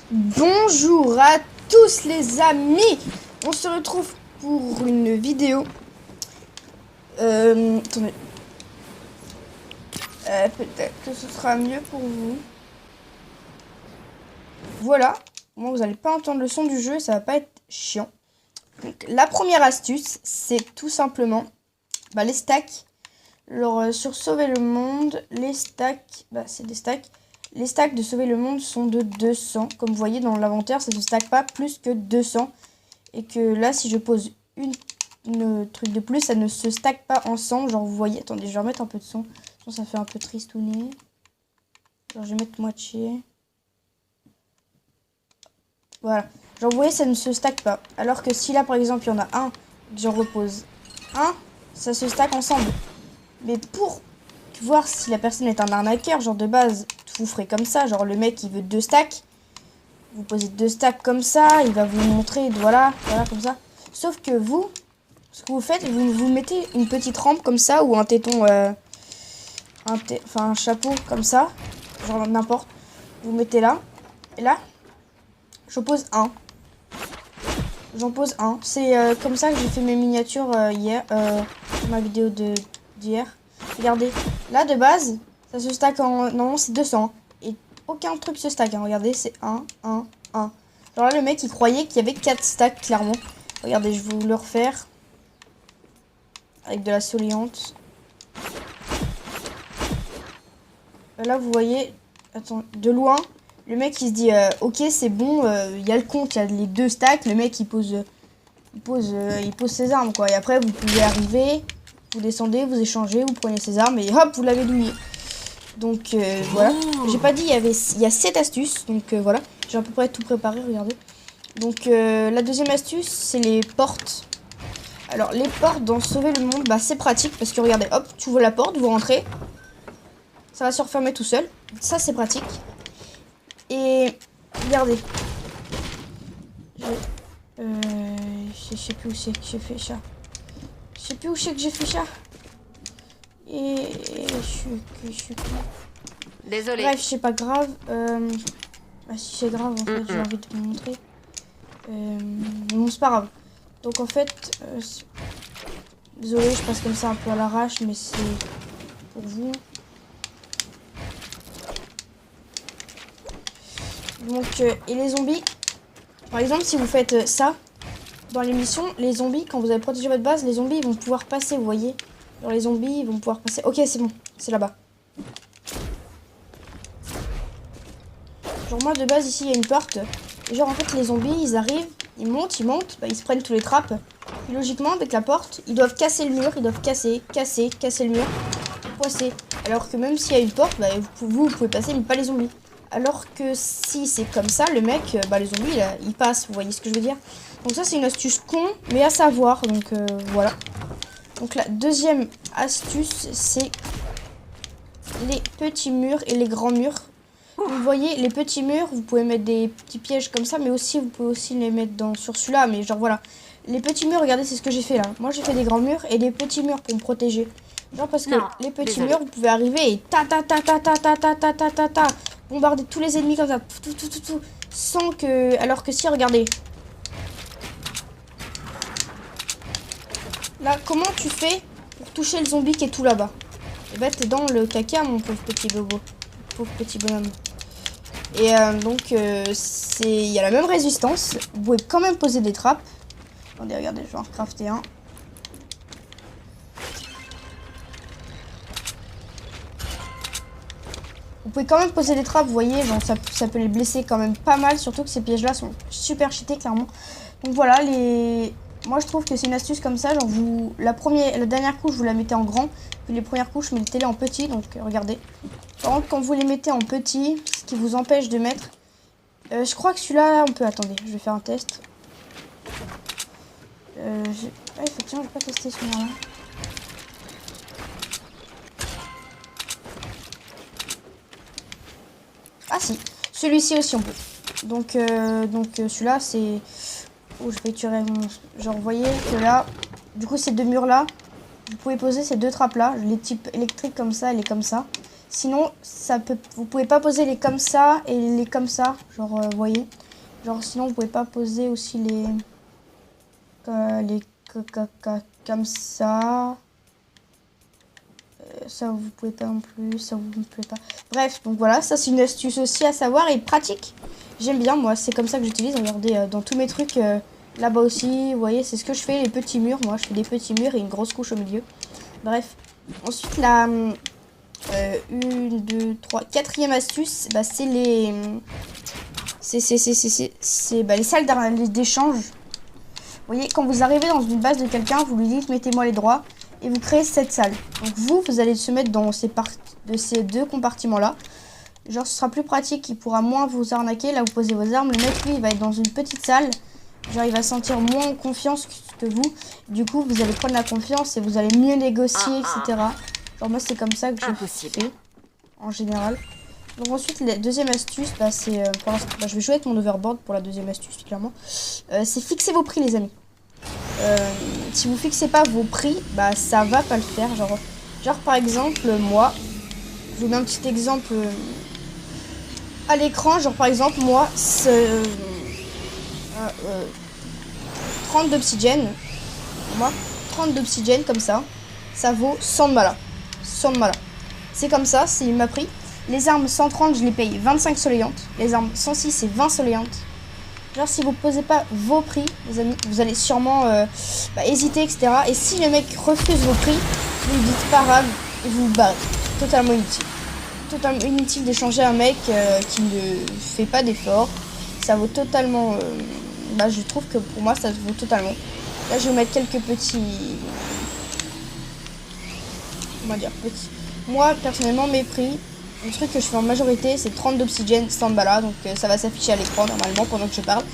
Bonjour à tous les amis. On se retrouve pour une vidéo. Attendez. Peut-être que ce sera mieux pour vous. Voilà. Bon, vous n'allez pas entendre le son du jeu, ça va pas être chiant. Donc, la première astuce, c'est tout simplement les stacks. Alors, sur Sauver le Monde, les stacks, c'est des stacks. Les stacks de Sauver le Monde sont de 200. Comme vous voyez dans l'inventaire, ça ne stack pas plus que 200. Et que là, si je pose une truc de plus, ça ne se stack pas ensemble. Genre, vous voyez, attendez, je vais remettre un peu de son. Sinon, ça fait un peu tristouné. Alors, je vais mettre moitié. Voilà. Genre, vous voyez, ça ne se stack pas. Alors que si là, par exemple, il y en a un, que j'en repose un, ça se stack ensemble. Mais pour voir si la personne est un arnaqueur, genre de base, vous ferez comme ça. Genre, le mec, il veut 2 stacks. Vous posez 2 stacks comme ça. Il va vous montrer, voilà, comme ça. Sauf que vous, ce que vous faites, vous mettez une petite rampe comme ça, ou un téton, un chapeau comme ça. Genre, n'importe. Vous mettez là. Et là, je pose un. J'en pose un. C'est comme ça que j'ai fait mes miniatures hier. Ma vidéo d'hier. Regardez. Là, de base, ça se stack en... Non, c'est 200. Et aucun truc se stack. Hein. Regardez, c'est 1, 1, 1. Genre là, le mec, il croyait qu'il y avait 4 stacks, clairement. Regardez, je vais vous le refaire. Avec de la souriante. Là, vous voyez... Attends, de loin... Le mec, il se dit, ok, c'est bon, il y a le compte, il y a les 2 stacks. Le mec, il pose ses armes, quoi. Et après, vous pouvez arriver, vous descendez, vous échangez, vous prenez ses armes et hop, vous l'avez douillé. Donc, voilà. J'ai pas dit, il y a 7 astuces. Donc, voilà. J'ai à peu près tout préparé, regardez. Donc, la deuxième astuce, c'est les portes. Alors, les portes dans Sauver le Monde, c'est pratique parce que, regardez, hop, tu ouvres la porte, vous rentrez. Ça va se refermer tout seul. Ça, c'est pratique. Et regardez, je sais plus où c'est que j'ai fait ça. Je sais plus où c'est que j'ai fait ça. Et je suis plus. Désolé. Bref, c'est pas grave. Si c'est grave, en fait, j'ai envie de vous montrer. Bon, c'est pas grave. Donc en fait, désolé, je passe comme ça un peu à l'arrache, mais c'est pour vous. Donc, et les zombies, par exemple, si vous faites ça, dans l'émission, les zombies, quand vous avez protégé votre base, les zombies, ils vont pouvoir passer, vous voyez. Genre, les zombies, ils vont pouvoir passer. Ok, c'est bon, c'est là-bas. Genre, moi, de base, ici, il y a une porte. Et genre, en fait, les zombies, ils arrivent, ils montent, ils se prennent tous les trappes. Et logiquement, avec la porte, ils doivent casser le mur, ils doivent casser le mur, passer. Alors que même s'il y a une porte, vous pouvez passer, mais pas les zombies. Alors que si c'est comme ça, le mec, les zombies, il passe, vous voyez ce que je veux dire. Donc ça, c'est une astuce con, mais à savoir, donc voilà. Donc la deuxième astuce, c'est les petits murs et les grands murs. Vous voyez, les petits murs, vous pouvez mettre des petits pièges comme ça, mais aussi, vous pouvez aussi les mettre sur celui-là, mais genre voilà. Les petits murs, regardez, c'est ce que j'ai fait là. Moi, j'ai fait des grands murs et des petits murs pour me protéger. Genre parce que les petits murs, vous pouvez arriver et ta bombarder tous les ennemis comme ça, tout, sans que... Alors que si, regardez. Là, comment tu fais pour toucher le zombie qui est tout là-bas? Et t'es dans le caca, mon pauvre petit bobo. Pauvre petit bonhomme. Et donc, il y a la même résistance. Vous pouvez quand même poser des trappes. Attendez, regardez, je vais en crafter un. Vous pouvez quand même poser des trappes, vous voyez, genre ça peut les blesser quand même pas mal, surtout que ces pièges-là sont super cheatés, clairement. Donc voilà, moi je trouve que c'est une astuce comme ça, genre la dernière couche, vous la mettez en grand, puis les premières couches, mettez-les en petit, donc regardez. Par contre, quand vous les mettez en petit, ce qui vous empêche de mettre... je crois que celui-là, on peut... Attendez, je vais faire un test. Effectivement, je vais pas tester celui-là. Ah si, celui-ci aussi on peut. Donc celui-là c'est... Oh, je vais tuer mon... Genre vous voyez que là, du coup ces deux murs là, vous pouvez poser ces deux trappes là, les types électriques comme ça, elle est comme ça. Sinon, vous pouvez pas poser les comme ça et les comme ça. Genre, vous voyez. Genre, sinon, vous pouvez pas poser aussi comme ça. Ça, vous pouvez pas non plus. Ça vous plaît pas. Bref, donc voilà. Ça, c'est une astuce aussi à savoir et pratique. J'aime bien, moi. C'est comme ça que j'utilise. Regardez, dans tous mes trucs, là-bas aussi. Vous voyez, c'est ce que je fais, les petits murs. Moi, je fais des petits murs et une grosse couche au milieu. Bref. Ensuite, la... 1, 2, 3, quatrième astuce, bah, c'est les... les salles d'échange. Vous voyez, quand vous arrivez dans une base de quelqu'un, vous lui dites mettez-moi les droits et vous créez cette salle. Donc vous allez se mettre dans ces deux compartiments-là. Genre ce sera plus pratique, il pourra moins vous arnaquer. Là vous posez vos armes, le mec lui il va être dans une petite salle. Genre il va sentir moins en confiance que vous. Du coup vous allez prendre la confiance et vous allez mieux négocier, etc. Genre moi c'est comme ça que je fais en général. Donc ensuite la deuxième astuce, bah, c'est je vais jouer avec mon overboard pour la deuxième astuce clairement. C'est fixer vos prix les amis. Si vous fixez pas vos prix, bah ça va pas le faire. Genre par exemple moi, je vous mets un petit exemple à l'écran. Genre par exemple moi, 30 d'obsidienne. Moi 30 d'obsidienne comme ça vaut 100 de mana. 100 de mana. C'est comme ça, c'est il m'a pris. Les armes 130, je les paye 25 soleillantes. Les armes 106, c'est 20 soleillantes. Genre, si vous posez pas vos prix, les amis, vous allez sûrement hésiter, etc. Et si le mec refuse vos prix, vous lui dites pas grave et vous vous barrez. Totalement inutile. Totalement inutile d'échanger un mec qui ne fait pas d'effort. Ça vaut totalement... je trouve que pour moi, ça vaut totalement. Là, je vais vous mettre quelques petits... Comment dire, petits... Moi, personnellement, mes prix... Le truc que je fais en majorité, c'est 30 d'obsidienne, 100 de bala. Donc ça va s'afficher à l'écran normalement pendant que je parle.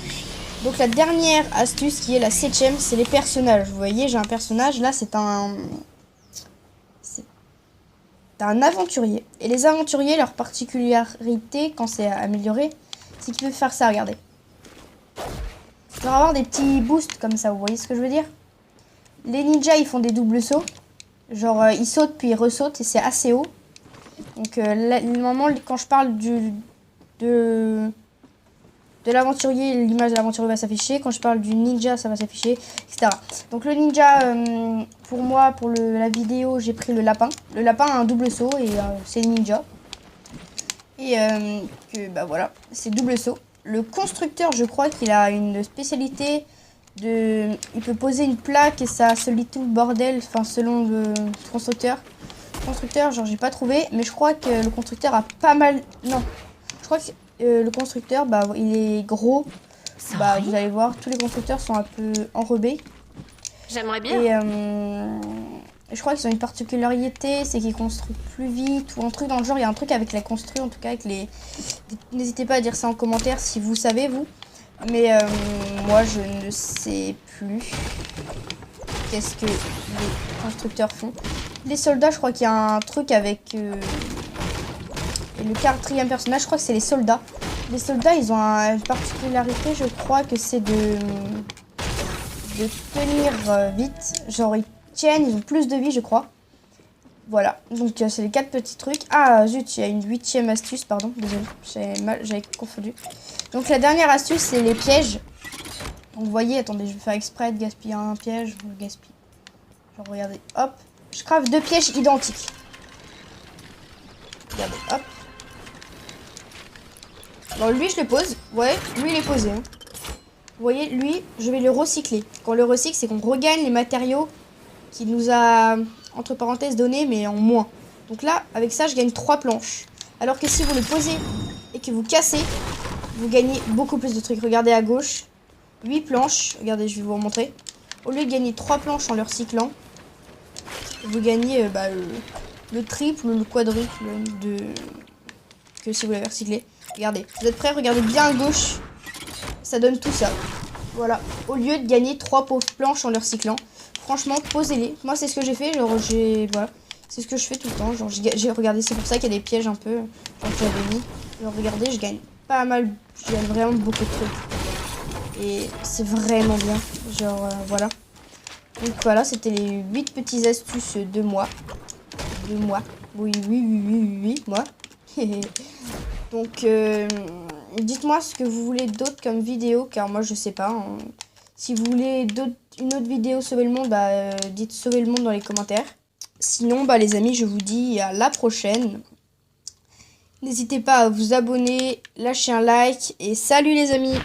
Donc la dernière astuce qui est la 7ème, c'est les personnages. Vous voyez, j'ai un personnage. Là, c'est un aventurier. Et les aventuriers, leur particularité, quand c'est amélioré, c'est qu'ils peuvent faire ça, regardez. Ils peuvent avoir des petits boosts comme ça, vous voyez ce que je veux dire? Les ninjas, ils font des doubles sauts. Genre, ils sautent puis ils ressautent et c'est assez haut. Donc là, normalement quand je parle de l'aventurier, l'image de l'aventurier va s'afficher. Quand je parle du ninja, ça va s'afficher, etc. Donc le ninja, pour moi, pour la vidéo, j'ai pris le lapin. Le lapin a un double saut et c'est le ninja. Et voilà, c'est double saut. Le constructeur, je crois qu'il a une spécialité de... Il peut poser une plaque et ça se lit tout le bordel, enfin selon le constructeur. Genre j'ai pas trouvé, mais je crois que le constructeur a pas mal... Non, je crois que le constructeur, bah il est gros. Bah vous allez voir, tous les constructeurs sont un peu enrobés. J'aimerais bien. Et je crois qu'ils ont une particularité, c'est qu'ils construisent plus vite ou un truc dans le genre. Il y a un truc avec la construit, en tout cas avec les... N'hésitez pas à dire ça en commentaire si vous savez vous. Mais moi je ne sais plus qu'est-ce que les constructeurs font. Les soldats, je crois qu'il y a un truc avec le quatrième personnage, je crois que c'est les soldats. Les soldats, ils ont une particularité, je crois que c'est de tenir vite. Genre ils tiennent, ils ont plus de vie, je crois. Voilà, donc c'est les 4 petits trucs. Ah zut, il y a une 8ème astuce, pardon, désolé, j'avais confondu. Donc la dernière astuce, c'est les pièges. Donc vous voyez, attendez, je vais faire exprès de gaspiller un piège, je gaspille. Genre regardez, hop. Je crave 2 pièges identiques. Regardez, hop. Alors lui, je le pose. Ouais, lui, il est posé. Hein. Vous voyez, lui, je vais le recycler. Quand on le recycle, c'est qu'on regagne les matériaux qu'il nous a, entre parenthèses, donnés, mais en moins. Donc là, avec ça, je gagne 3 planches. Alors que si vous le posez et que vous cassez, vous gagnez beaucoup plus de trucs. Regardez à gauche, 8 planches. Regardez, je vais vous montrer. Au lieu de gagner 3 planches en le recyclant, vous gagnez le triple ou le quadruple que si vous l'avez recyclé. Regardez, vous êtes prêts? Regardez bien à gauche. Ça donne tout ça. Voilà. Au lieu de gagner 3 pauvres planches en le recyclant. Franchement, posez-les. Moi, c'est ce que j'ai fait. Genre, voilà. C'est ce que je fais tout le temps. Genre, j'ai regardé. C'est pour ça qu'il y a des pièges un peu. Genre, que j'avais mis. Genre, regardez, je gagne pas mal. Je gagne vraiment beaucoup de trucs. Et c'est vraiment bien. Genre, voilà. Donc voilà, c'était les 8 petites astuces de moi. Oui, moi. Donc, dites-moi ce que vous voulez d'autre comme vidéo, car moi je sais pas. Hein. Si vous voulez une autre vidéo Sauver le monde, bah, dites Sauver le monde dans les commentaires. Sinon, bah, les amis, je vous dis à la prochaine. N'hésitez pas à vous abonner, lâcher un like et salut les amis!